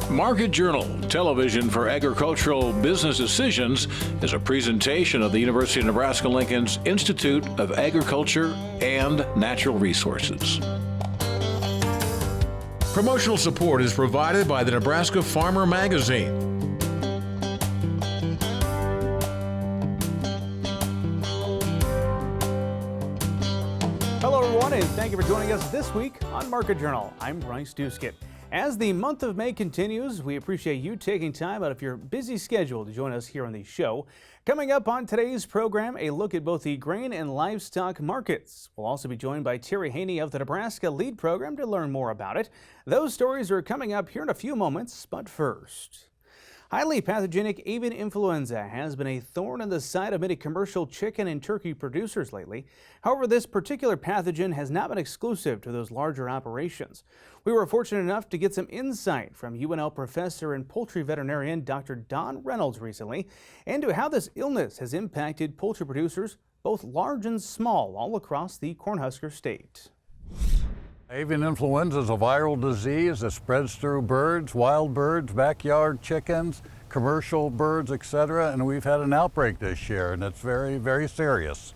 Market Journal, television for agricultural business decisions, is a presentation of the University of Nebraska-Lincoln's Institute of Agriculture and Natural Resources. Promotional support is provided by the Nebraska Farmer Magazine. Hello everyone, and thank you for joining us this week on Market Journal. I'm Bryce Duskett. As the month of May continues, we appreciate you taking time out of your busy schedule to join us here on the show. Coming up on today's program, a look at both the grain and livestock markets. We'll also be joined by Hejny of the Nebraska LEAD Program to learn more about it. Those stories are coming up here in a few moments, but first. Highly pathogenic avian influenza has been a thorn in the side of many commercial chicken and turkey producers lately. However, this particular pathogen has not been exclusive to those larger operations. We were fortunate enough to get some insight from UNL professor and poultry veterinarian Dr. Darin Reynolds recently into how this illness has impacted poultry producers, both large and small, all across the Cornhusker state. Avian influenza is a viral disease that spreads through birds, wild birds, backyard chickens, commercial birds, etc. And we've had an outbreak this year, and it's very, very serious.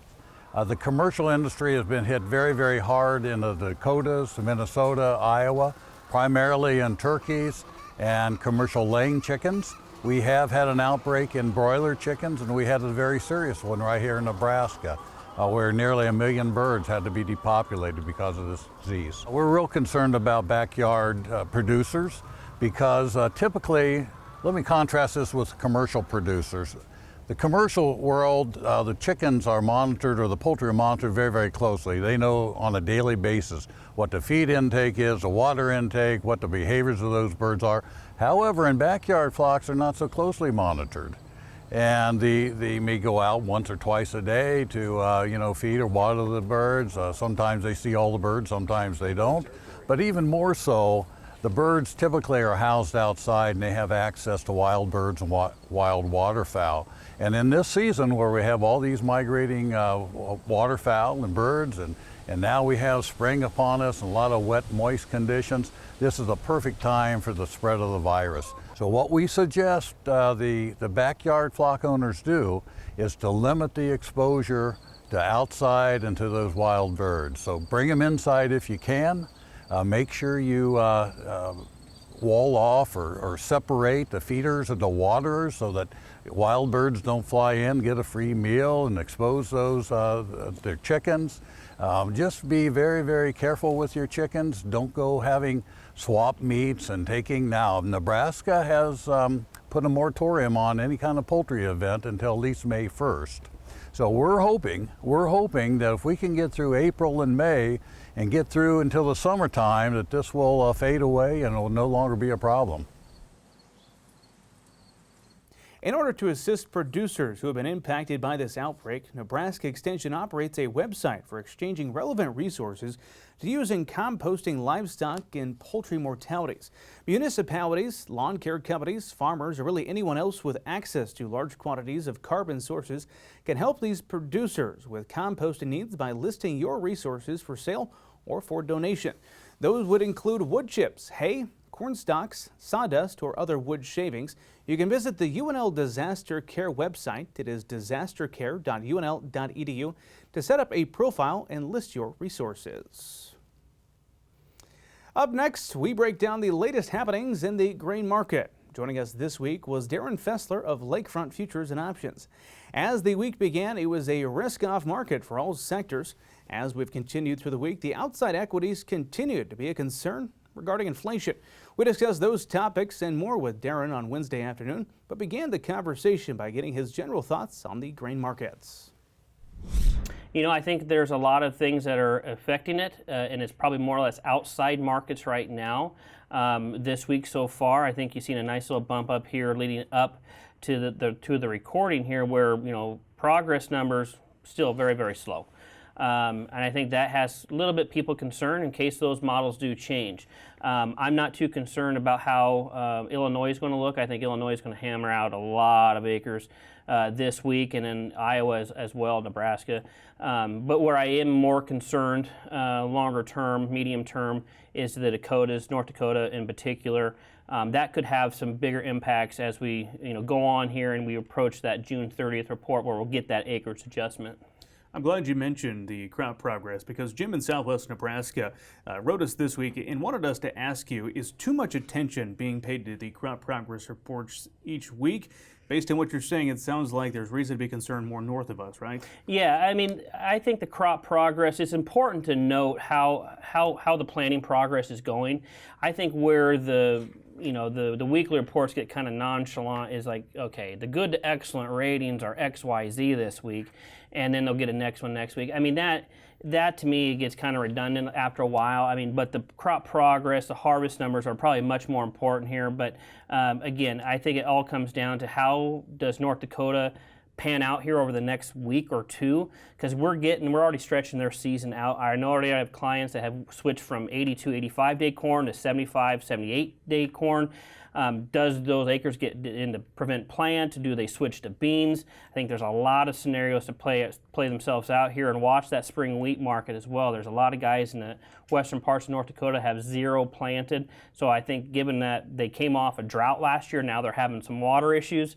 The commercial industry has been hit very, very hard in the Dakotas, Minnesota, Iowa, primarily in turkeys and commercial laying chickens. We have had an outbreak in broiler chickens, and we had a very serious one right here in Nebraska, where nearly 1 million birds had to be depopulated because of this disease. We're real concerned about backyard producers because typically, let me contrast this with commercial producers. The commercial world, the chickens are monitored, or the poultry are monitored very, very closely. They know on a daily basis what the feed intake is, the water intake, what the behaviors of those birds are. However, in backyard flocks, they're not so closely monitored. And they may go out once or twice a day to feed or water the birds. Sometimes they see all the birds, sometimes they don't. But even more so, the birds typically are housed outside and they have access to wild birds and wild waterfowl. And in this season where we have all these migrating waterfowl and birds, and now we have spring upon us and a lot of wet, moist conditions, this is a perfect time for the spread of the virus. So what we suggest the backyard flock owners do is to limit the exposure to outside and to those wild birds. So bring them inside if you can. Make sure you wall off or separate the feeders and the waterers so that wild birds don't fly in, get a free meal, and expose those their chickens. Just be very, very careful with your chickens. Don't go having swap meets and taking. Now, Nebraska has put a moratorium on any kind of poultry event until at least May 1st. So we're hoping that if we can get through April and May and get through until the summertime, that this will fade away and it will no longer be a problem. In order to assist producers who have been impacted by this outbreak, Nebraska Extension operates a website for exchanging relevant resources to use in composting livestock and poultry mortalities. Municipalities, lawn care companies, farmers, or really anyone else with access to large quantities of carbon sources can help these producers with composting needs by listing your resources for sale or for donation. Those would include wood chips, hay, corn stalks, sawdust, or other wood shavings. You can visit the UNL Disaster Care website. It is disastercare.unl.edu to set up a profile and list your resources. Up next, we break down the latest happenings in the grain market. Joining us this week was Darin Fessler of Lakefront Futures and Options. As the week began, it was a risk-off market for all sectors. As we've continued through the week, the outside equities continued to be a concern regarding inflation. We discussed those topics and more with Darin on Wednesday afternoon, but began the conversation by getting his general thoughts on the grain markets. You know, I think there's a lot of things that are affecting it, and it's probably more or less outside markets right now. This week so far, I think you've seen a nice little bump up here leading up to the recording here, where progress numbers still very, very slow. And I think that has a little bit people concerned in case those models do change. I'm not too concerned about how Illinois is going to look. I think Illinois is going to hammer out a lot of acres this week, and then Iowa as well, Nebraska. But where I am more concerned longer term, medium term, is the Dakotas, North Dakota in particular. that could have some bigger impacts as we go on here and we approach that June 30th report where we'll get that acreage adjustment. I'm glad you mentioned the crop progress because Jim in Southwest Nebraska wrote us this week and wanted us to ask you, is too much attention being paid to the crop progress reports each week? Based on what you're saying, it sounds like there's reason to be concerned more north of us, right? Yeah, I mean, I think the crop progress, it's important to note how the planting progress is going. I think where the weekly reports get kind of nonchalant is like, okay, the good to excellent ratings are XYZ this week, and then they'll get a next one next week. I mean, that to me gets kind of redundant after a while. I mean, but the crop progress, the harvest numbers are probably much more important here. But again, I think it all comes down to how does North Dakota pan out here over the next week or two, because we're already stretching their season out. I know already I have clients that have switched from 82, 85 day corn to 75, 78 day corn. Does those acres get into prevent plant? Do they switch to beans? I think there's a lot of scenarios to play themselves out here, and watch that spring wheat market as well. There's a lot of guys in the western parts of North Dakota have zero planted. So I think given that they came off a drought last year, now they're having some water issues,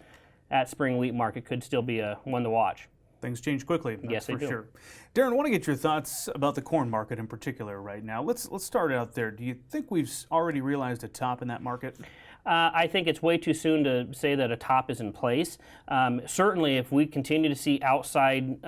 that spring wheat market could still be a one to watch. Things change quickly, yes, for they do. sure. Darin, I want to get your thoughts about the corn market in particular right now. Let's start out there. Do you think we've already realized a top in that market? I think it's way too soon to say that a top is in place. Certainly, if we continue to see outside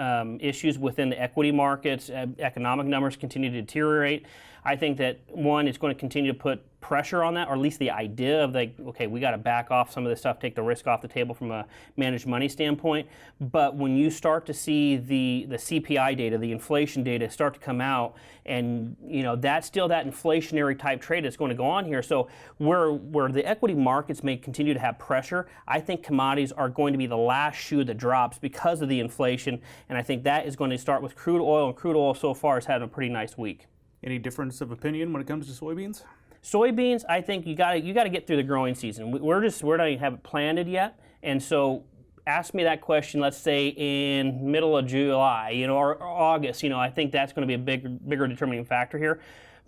issues within the equity markets, economic numbers continue to deteriorate, I think that, one, it's going to continue to put pressure on that, or at least the idea of like, okay, we got to back off some of this stuff, take the risk off the table from a managed money standpoint. But when you start to see the CPI data, the inflation data start to come out, and that's still that inflationary type trade that's going to go on here. So where the equity markets may continue to have pressure, I think commodities are going to be the last shoe that drops because of the inflation, and I think that is going to start with crude oil, and crude oil so far has had a pretty nice week. Any difference of opinion when it comes to soybeans? Soybeans, I think you got to get through the growing season. We're not even have it planted yet, and so ask me that question. Let's say in middle of July, or August. I think that's going to be a bigger determining factor here.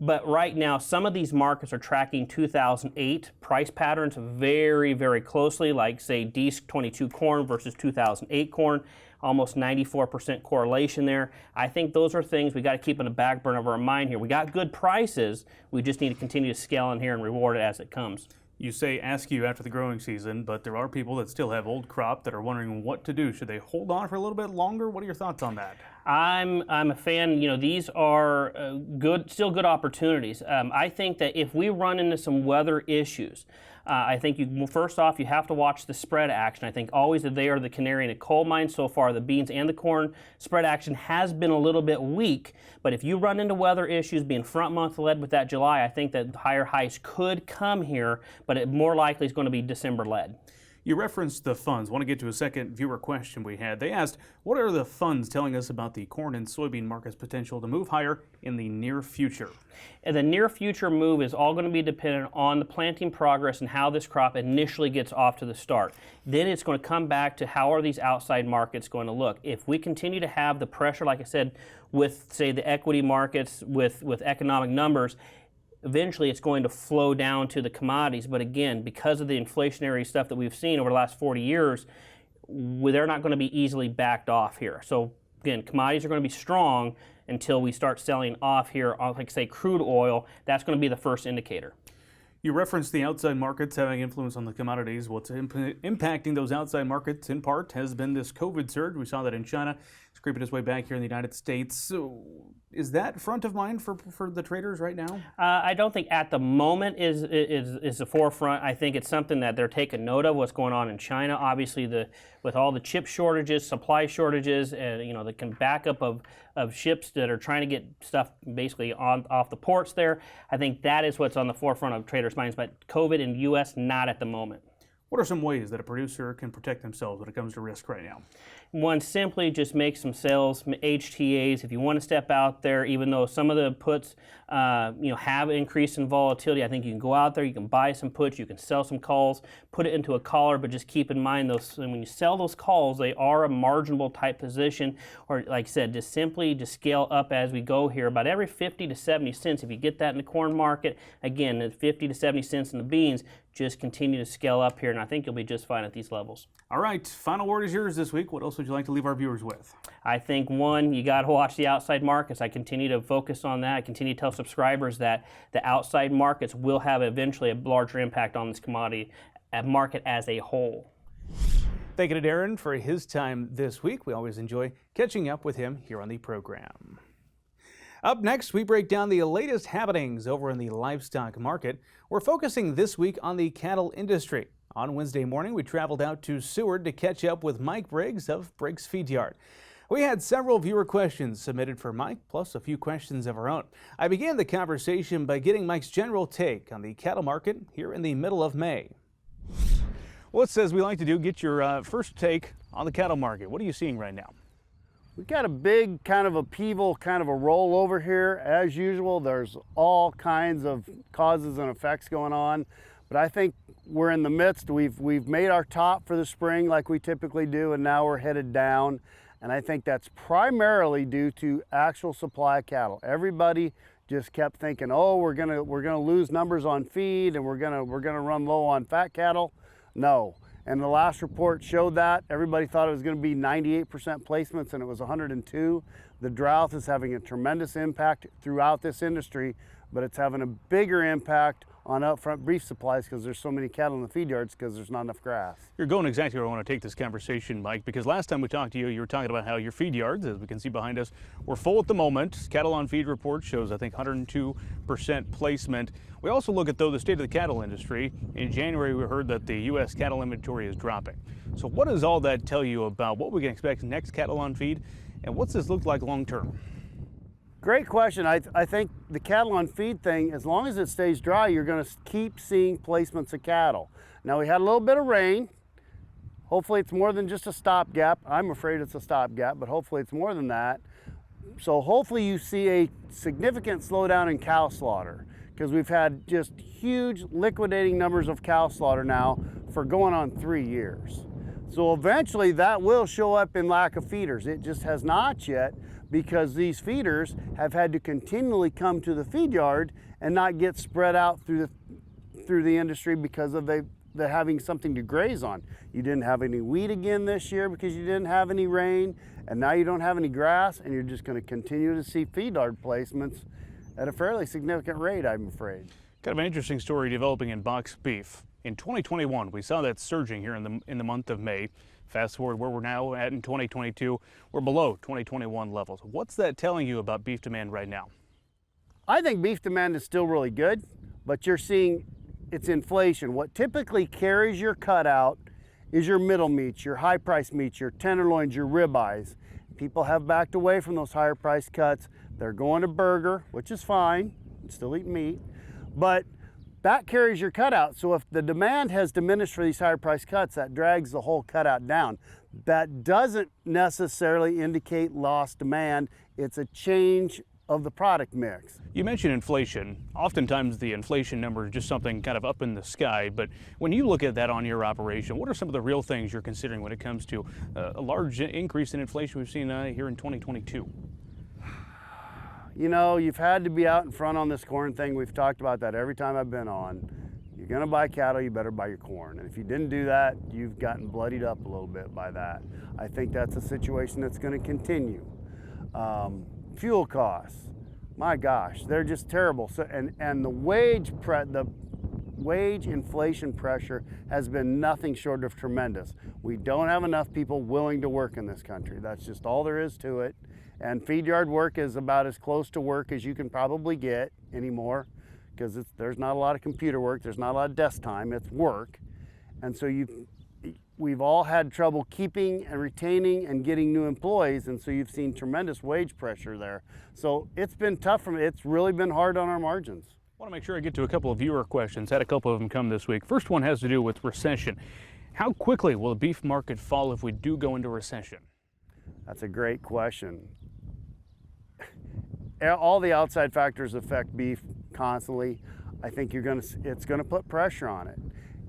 But right now, some of these markets are tracking 2008 price patterns very, very closely, like say D22 corn versus 2008 corn. Almost 94% correlation there. I think those are things we got to keep in the back burner of our mind here. We got good prices. We just need to continue to scale in here and reward it as it comes. You say ask you after the growing season, but there are people that still have old crop that are wondering what to do. Should they hold on for a little bit longer? What are your thoughts on that? I'm a fan. These are still good opportunities. I think that if we run into some weather issues, I think first off, you have to watch the spread action. I think always that they are the canary in a coal mine. So far, the beans and the corn spread action has been a little bit weak. But if you run into weather issues, being front month led with that July, I think that higher highs could come here, but it more likely is going to be December led. You referenced the funds. I want to get to a second viewer question we had. They asked, what are the funds telling us about the corn and soybean market's potential to move higher in the near future? And the near future move is all going to be dependent on the planting progress and how this crop initially gets off to the start. Then it's going to come back to how are these outside markets going to look. If we continue to have the pressure, like I said, with, say, the equity markets, with economic numbers, eventually it's going to flow down to the commodities. But again, because of the inflationary stuff that we've seen over the last 40 years, they're not going to be easily backed off here. So again, commodities are going to be strong until we start selling off here, like say crude oil. That's going to be the first indicator. You referenced the outside markets having influence on the commodities. What's impacting those outside markets in part has been this COVID surge. We saw that in China. It's creeping its way back here in the United States. So is that front of mind for the traders right now? I don't think at the moment is the forefront. I think it's something that they're taking note of, what's going on in China. Obviously, with all the chip shortages, supply shortages, and the backup of ships that are trying to get stuff basically off the ports there. I think that is what's on the forefront of traders' minds. But COVID in the U.S., not at the moment. What are some ways that a producer can protect themselves when it comes to risk right now? One, simply just make some sales, HTAs. If you want to step out there, even though some of the puts have increased in volatility, I think you can go out there, you can buy some puts, you can sell some calls, put it into a collar, but just keep in mind when you sell those calls, they are a marginable type position, or like I said, just scale up as we go here. About every 50 to 70 cents, if you get that in the corn market, again, 50 to 70 cents in the beans, just continue to scale up here, and I think you'll be just fine at these levels. All right, final word is yours this week. What else would you like to leave our viewers with? I think, one, you got to watch the outside markets. I continue to focus on that. I continue to tell subscribers that the outside markets will have eventually a larger impact on this commodity market as a whole. Thank you to Darin for his time this week. We always enjoy catching up with him here on the program. Up next, we break down the latest happenings over in the livestock market. We're focusing this week on the cattle industry. On Wednesday morning, we traveled out to Seward to catch up with Mike Briggs of Briggs Feed Yard. We had several viewer questions submitted for Mike, plus a few questions of our own. I began the conversation by getting Mike's general take on the cattle market here in the middle of May. Well, it says we like to do get your first take on the cattle market. What are you seeing right now? We've got a big kind of upheaval, kind of a rollover here. As usual, there's all kinds of causes and effects going on, but I think we're in the midst. We've made our top for the spring like we typically do, and now we're headed down. And I think that's primarily due to actual supply of cattle. Everybody just kept thinking, oh, we're gonna lose numbers on feed, and we're gonna run low on fat cattle. No. And the last report showed that. Everybody thought it was going to be 98% placements, and it was 102. The drought is having a tremendous impact throughout this industry, but it's having a bigger impact on upfront beef supplies because there's so many cattle in the feed yards because there's not enough grass. You're going exactly where I want to take this conversation, Mike, because last time we talked to you, you were talking about how your feed yards, as we can see behind us, were full at the moment. Cattle on feed report shows, I think, 102% placement. We also look at, though, the state of the cattle industry. In January, we heard that the U.S. cattle inventory is dropping. So what does all that tell you about what we can expect next cattle on feed, and what's this look like long term? Great question. I think the cattle on feed thing, as long as it stays dry, you're going to keep seeing placements of cattle. Now, we had a little bit of rain. Hopefully it's more than just a stopgap. I'm afraid it's a stopgap, but hopefully it's more than that. So hopefully you see a significant slowdown in cow slaughter, because we've had just huge liquidating numbers of cow slaughter now for going on 3 years. So eventually that will show up in lack of feeders. It just has not yet, because these feeders have had to continually come to the feed yard and not get spread out through the industry because of they're having something to graze on. You didn't have any wheat again this year because you didn't have any rain, and now you don't have any grass, and you're just going to continue to see feed yard placements at a fairly significant rate, I'm afraid. Kind of an interesting story developing in box beef. In 2021, we saw that surging here in the month of May. Fast forward where we're now at in 2022, we're below 2021 levels. What's that telling you about beef demand right now? I think beef demand is still really good, but you're seeing it's inflation. What typically carries your cutout is your middle meats, your high price meats, your tenderloins, your ribeyes. People have backed away from those higher price cuts. They're going to burger, which is fine, still eat meat, but that carries your cutout. So if the demand has diminished for these higher price cuts, that drags the whole cutout down. That doesn't necessarily indicate lost demand. It's a change of the product mix. You mentioned inflation. Oftentimes the inflation number is just something kind of up in the sky, but when you look at that on your operation, what are some of the real things you're considering when it comes to a large increase in inflation we've seen here in 2022? You know, you've had to be out in front on this corn thing. We've talked about that every time I've been on. You're gonna buy cattle, you better buy your corn. And if you didn't do that, you've gotten bloodied up a little bit by that. I think that's a situation that's gonna continue. Fuel costs, my gosh, they're just terrible. So, and the wage inflation pressure has been nothing short of tremendous. We don't have enough people willing to work in this country. That's just all there is to it. And feed yard work is about as close to work as you can probably get anymore, because there's not a lot of computer work, there's not a lot of desk time, it's work. And so we've all had trouble keeping and retaining and getting new employees, and so you've seen tremendous wage pressure there. So it's been tough for me. It's really been hard on our margins. I want to make sure I get to a couple of viewer questions. Had a couple of them come this week. First one has to do with recession. How quickly will the beef market fall if we do go into recession? That's a great question. All the outside factors affect beef constantly. I think it's gonna put pressure on it.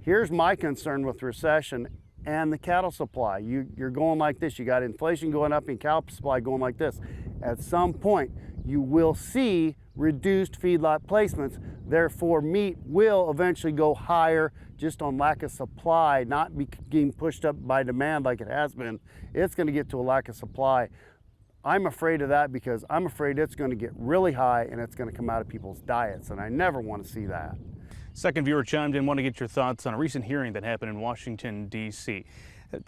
Here's my concern with recession and the cattle supply. You're going like this. You got inflation going up and cattle supply going like this. At some point, you will see reduced feedlot placements. Therefore, meat will eventually go higher just on lack of supply, not being pushed up by demand like it has been. It's going to get to a lack of supply. I'm afraid of that because I'm afraid it's going to get really high and it's going to come out of people's diets, and I never want to see that. Second viewer chimed in, want to get your thoughts on a recent hearing that happened in Washington, D.C.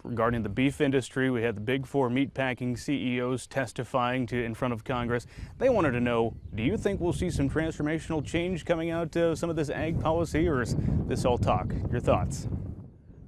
Regarding the beef industry. We had the big four meatpacking CEOs testifying in front of Congress. They wanted to know, do you think we'll see some transformational change coming out of some of this ag policy, or is this all talk? Your thoughts?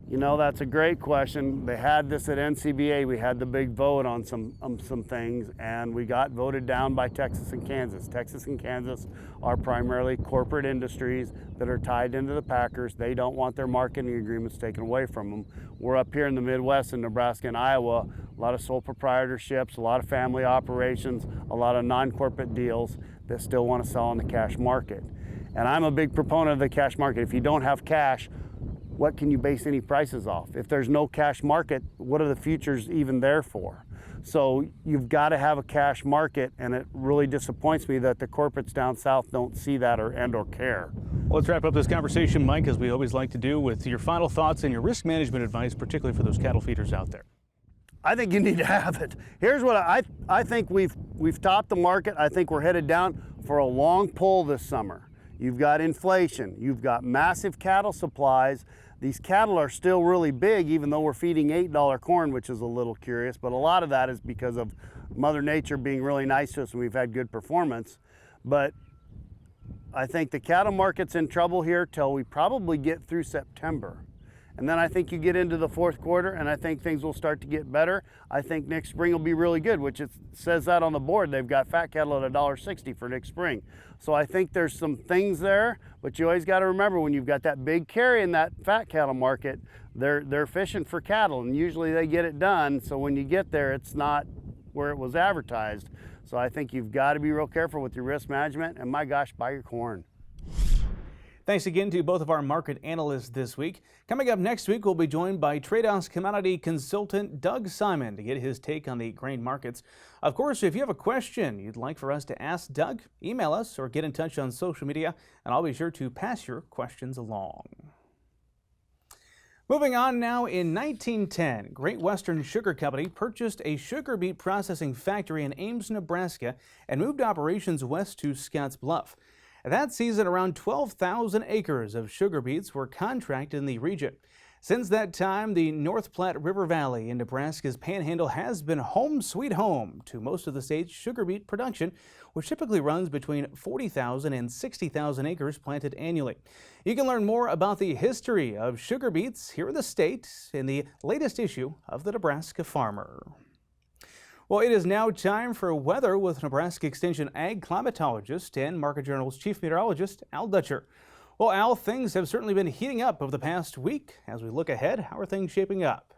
You know, that's a great question. They had this at NCBA. We had the big vote on some things, and we got voted down by Texas and Kansas. Texas and Kansas are primarily corporate industries that are tied into the packers. They don't want their marketing agreements taken away from them. We're up here in the Midwest in Nebraska and Iowa, a lot of sole proprietorships, a lot of family operations, a lot of non-corporate deals that still want to sell on the cash market. And I'm a big proponent of the cash market. If you don't have cash, what can you base any prices off? If there's no cash market, what are the futures even there for? So you've got to have a cash market, and it really disappoints me that the corporates down south don't see that or care. Well, let's wrap up this conversation, Mike, as we always like to do, with your final thoughts and your risk management advice, particularly for those cattle feeders out there. I think you need to have it. Here's what I think we've topped the market. I think we're headed down for a long pull this summer. You've got inflation. You've got massive cattle supplies. These cattle are still really big, even though we're feeding $8 corn, which is a little curious, but a lot of that is because of Mother Nature being really nice to us and we've had good performance. But I think the cattle market's in trouble here till we probably get through September. And then I think you get into the fourth quarter, and I think things will start to get better. I think next spring will be really good, which it says that on the board. They've got fat cattle at $1.60 for next spring. So I think there's some things there, but you always got to remember when you've got that big carry in that fat cattle market, they're fishing for cattle, and usually they get it done. So when you get there, it's not where it was advertised. So I think you've got to be real careful with your risk management, and my gosh, buy your corn. Thanks again to both of our market analysts this week. Coming up next week, we'll be joined by Trade-Offs commodity consultant Doug Simon to get his take on the grain markets. Of course, if you have a question you'd like for us to ask Doug, email us or get in touch on social media, and I'll be sure to pass your questions along. Moving on now, in 1910, Great Western Sugar Company purchased a sugar beet processing factory in Ames, Nebraska, and moved operations west to Scotts Bluff. That season, around 12,000 acres of sugar beets were contracted in the region. Since that time, the North Platte River Valley in Nebraska's Panhandle has been home sweet home to most of the state's sugar beet production, which typically runs between 40,000 and 60,000 acres planted annually. You can learn more about the history of sugar beets here in the state in the latest issue of the Nebraska Farmer. Well, it is now time for weather with Nebraska Extension ag climatologist and Market Journal's chief meteorologist, Al Dutcher. Well, Al, things have certainly been heating up over the past week. As we look ahead, how are things shaping up?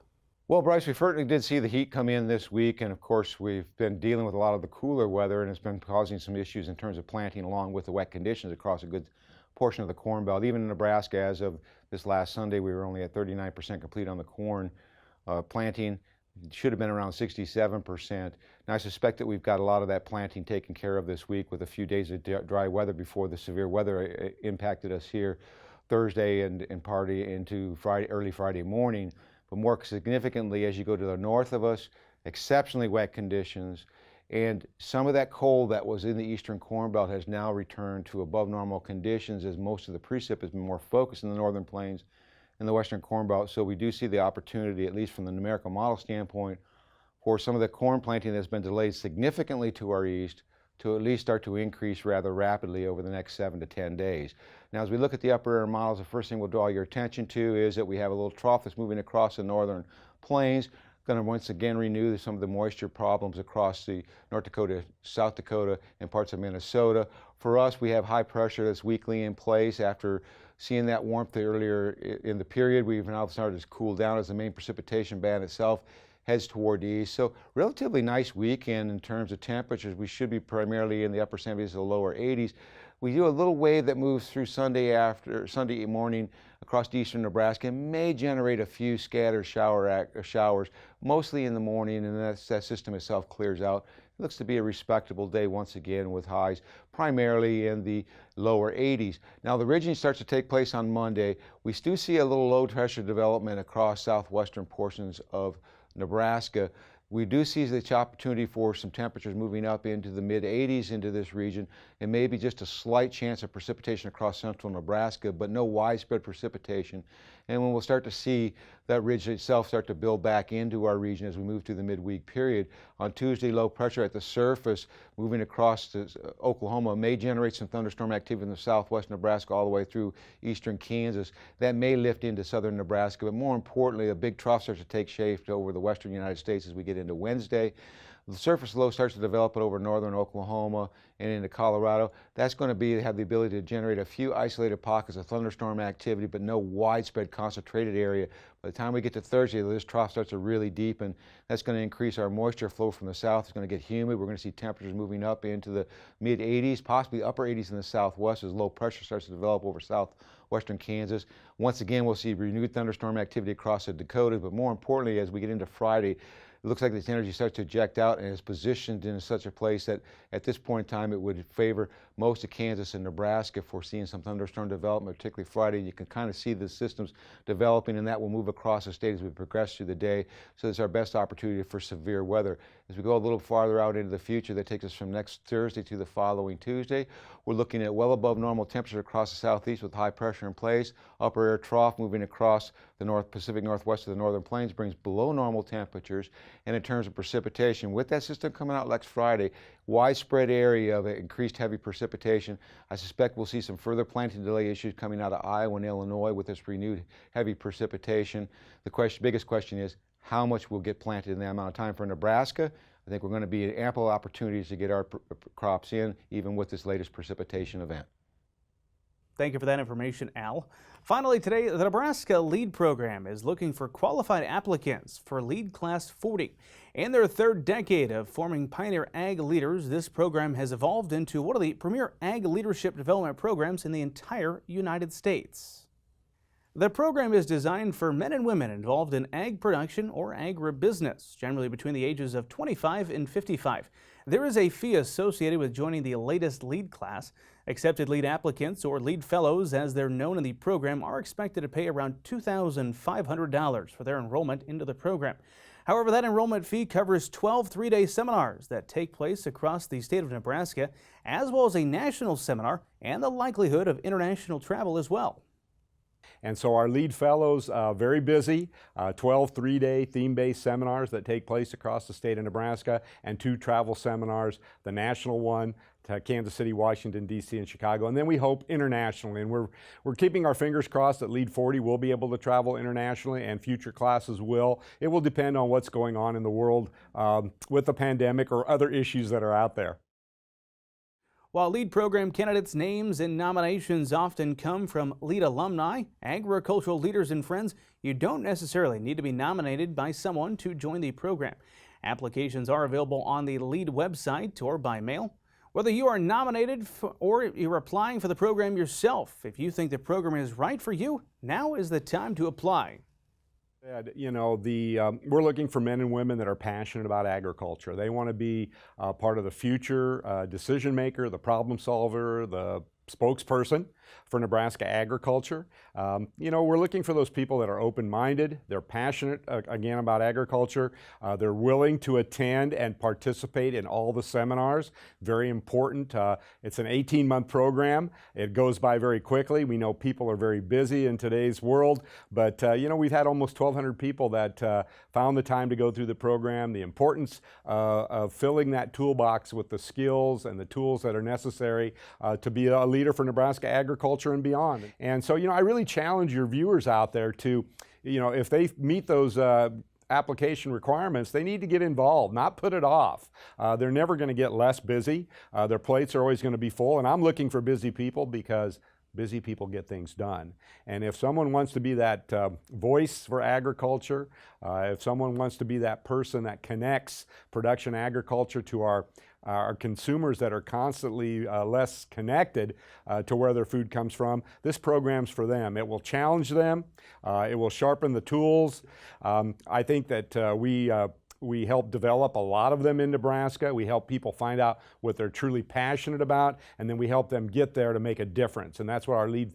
Well, Bryce, we certainly did see the heat come in this week, and of course we've been dealing with a lot of the cooler weather, and it's been causing some issues in terms of planting along with the wet conditions across a good portion of the Corn Belt. Even in Nebraska, as of this last Sunday, we were only at 39% complete on the corn planting. It should have been around 67%. Now I suspect that we've got a lot of that planting taken care of this week with a few days of dry weather before the severe weather impacted us here Thursday and partly into early Friday morning. But more significantly, as you go to the north of us, exceptionally wet conditions, and some of that cold that was in the eastern Corn Belt has now returned to above normal conditions as most of the precip has been more focused in the northern plains in the western Corn Belt. So we do see the opportunity, at least from the numerical model standpoint, for some of the corn planting that's been delayed significantly to our east to at least start to increase rather rapidly over the next 7 to 10 days. Now, as we look at the upper air models, the first thing we'll draw your attention to is that we have a little trough that's moving across the northern plains. Going to once again renew some of the moisture problems across the North Dakota, South Dakota, and parts of Minnesota. For us, we have high pressure that's weakly in place. After seeing that warmth earlier in the period, we've now started to cool down as the main precipitation band itself heads toward the east. So relatively nice weekend in terms of temperatures. We should be primarily in the upper 70s to the lower 80s. We do a little wave that moves through Sunday morning across eastern Nebraska and may generate a few scattered showers, mostly in the morning, and that system itself clears out It looks to be a respectable day once again with highs primarily in the lower 80s. Now the ridging starts to take place on Monday. We do see a little low pressure development across southwestern portions of Nebraska. We do see the opportunity for some temperatures moving up into the mid 80s into this region, and maybe just a slight chance of precipitation across central Nebraska, but no widespread precipitation. And when we'll start to see that ridge itself start to build back into our region as we move through the midweek period. On Tuesday, low pressure at the surface moving across to Oklahoma may generate some thunderstorm activity in the southwest Nebraska all the way through eastern Kansas. That may lift into southern Nebraska, but more importantly, a big trough starts to take shape over the western United States as we get into Wednesday. The surface low starts to develop over northern Oklahoma and into Colorado. That's going to have the ability to generate a few isolated pockets of thunderstorm activity, but no widespread concentrated area. By the time we get to Thursday, this trough starts to really deepen. That's going to increase our moisture flow from the south. It's going to get humid. We're going to see temperatures moving up into the mid 80s, possibly upper 80s in the southwest as low pressure starts to develop over southwestern Kansas. Once again, we'll see renewed thunderstorm activity across the Dakotas, but more importantly, as we get into Friday, it looks like this energy starts to eject out and is positioned in such a place that at this point in time it would favor most of Kansas and Nebraska for seeing some thunderstorm development, particularly Friday. You can kind of see the systems developing, and that will move across the state as we progress through the day. So it's our best opportunity for severe weather. As we go a little farther out into the future, that takes us from next Thursday to the following Tuesday. We're looking at well above normal temperatures across the southeast with high pressure in place. Upper air trough moving across the North Pacific Northwest of the Northern Plains brings below normal temperatures. And in terms of precipitation, with that system coming out next Friday, widespread area of increased heavy precipitation. I suspect we'll see some further planting delay issues coming out of Iowa and Illinois with this renewed heavy precipitation. The biggest question is how much will get planted in that amount of time. For Nebraska, I think we're going to be ample opportunities to get our crops in, even with this latest precipitation event. Thank you for that information, Al. Finally today, the Nebraska LEAD Program is looking for qualified applicants for LEAD Class 40. In their third decade of forming pioneer ag leaders, this program has evolved into one of the premier ag leadership development programs in the entire United States. The program is designed for men and women involved in ag production or agribusiness, generally between the ages of 25 and 55. There is a fee associated with joining the latest LEAD class. Accepted LEAD applicants, or LEAD fellows as they're known in the program, are expected to pay around $2,500 for their enrollment into the program. However, that enrollment fee covers 12 three-day seminars that take place across the state of Nebraska, as well as a national seminar and the likelihood of international travel as well. And so our LEAD fellows, very busy, 12 three-day theme-based seminars that take place across the state of Nebraska, and 2 travel seminars, the national one to Kansas City, Washington, D.C., and Chicago, and then we hope internationally. And we're keeping our fingers crossed that LEAD 40 will be able to travel internationally, and future classes will. It will depend on what's going on in the world with the pandemic or other issues that are out there. While LEAD program candidates' names and nominations often come from LEAD alumni, agricultural leaders, and friends, you don't necessarily need to be nominated by someone to join the program. Applications are available on the LEAD website or by mail. Whether you are nominated or you're applying for the program yourself, if you think the program is right for you, now is the time to apply. You know, we're looking for men and women that are passionate about agriculture. They want to be part of the future decision maker, the problem solver, the spokesperson for Nebraska agriculture. You know, we're looking for those people that are open-minded, they're passionate, again, about agriculture, they're willing to attend and participate in all the seminars. Very important. It's an 18-month program. It goes by very quickly. We know people are very busy in today's world, but you know, we've had almost 1,200 people that found the time to go through the program. The importance of filling that toolbox with the skills and the tools that are necessary to be a leader for Nebraska agriculture and beyond. And so, you know, I really challenge your viewers out there to, you know, if they meet those application requirements, they need to get involved, not put it off. They're never going to get less busy. Their plates are always going to be full, and I'm looking for busy people because busy people get things done. And if someone wants to be that voice for agriculture, if someone wants to be that person that connects production agriculture to our consumers that are constantly less connected to where their food comes from, this program's for them. It will challenge them. It will sharpen the tools. I think that we We help develop a lot of them in Nebraska. We help people find out what they're truly passionate about, and then we help them get there to make a difference. And that's what our LEAD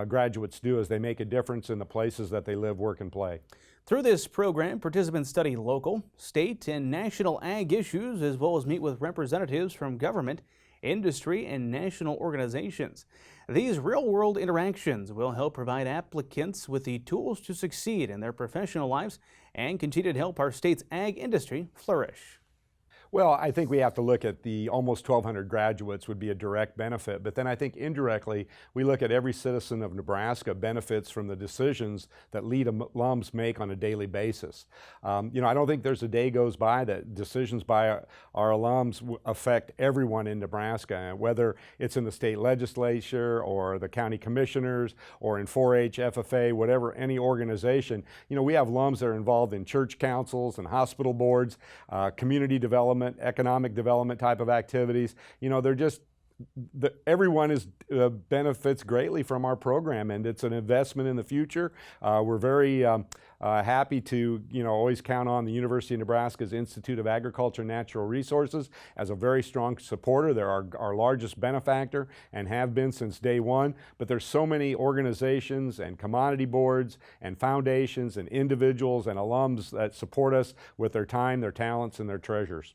graduates do, is they make a difference in the places that they live, work, and play. Through this program, participants study local, state, and national ag issues, as well as meet with representatives from government, industry, and national organizations. These real-world interactions will help provide applicants with the tools to succeed in their professional lives and continue to help our state's ag industry flourish. Well, I think we have to look at the almost 1,200 graduates would be a direct benefit, but then I think indirectly we look at every citizen of Nebraska benefits from the decisions that LEAD alums make on a daily basis. I don't think there's a day goes by that decisions by our alums affect everyone in Nebraska, whether it's in the state legislature or the county commissioners or in 4-H, FFA, whatever, any organization. We have alums that are involved in church councils and hospital boards, community development, economic development type of activities. They're just, everyone benefits greatly from our program, and it's an investment in the future. We're very happy to always count on the University of Nebraska's Institute of Agriculture and Natural Resources as a very strong supporter. They're our largest benefactor and have been since day one, but there's so many organizations and commodity boards and foundations and individuals and alums that support us with their time, their talents, and their treasures.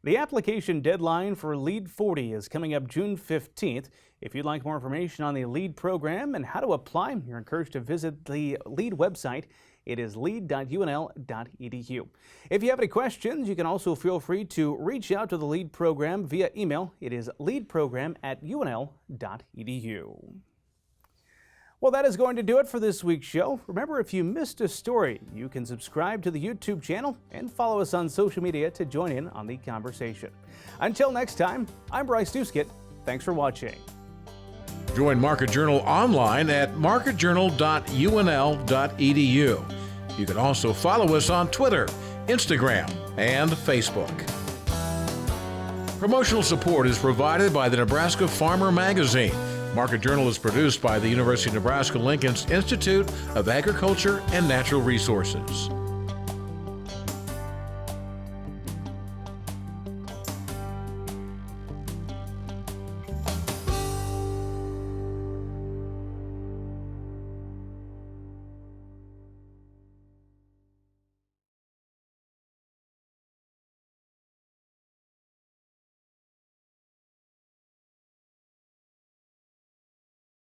The application deadline for LEAD 40 is coming up June 15th. If you'd like more information on the LEAD program and how to apply, you're encouraged to visit the LEAD website. It is lead.unl.edu. If you have any questions, you can also feel free to reach out to the LEAD program via email. It is leadprogram@unl.edu. Well, that is going to do it for this week's show. Remember, if you missed a story, you can subscribe to the YouTube channel and follow us on social media to join in on the conversation. Until next time, I'm Bryce Duskett. Thanks for watching. Join Market Journal online at marketjournal.unl.edu. You can also follow us on Twitter, Instagram, and Facebook. Promotional support is provided by the Nebraska Farmer Magazine. Market Journal is produced by the University of Nebraska-Lincoln's Institute of Agriculture and Natural Resources.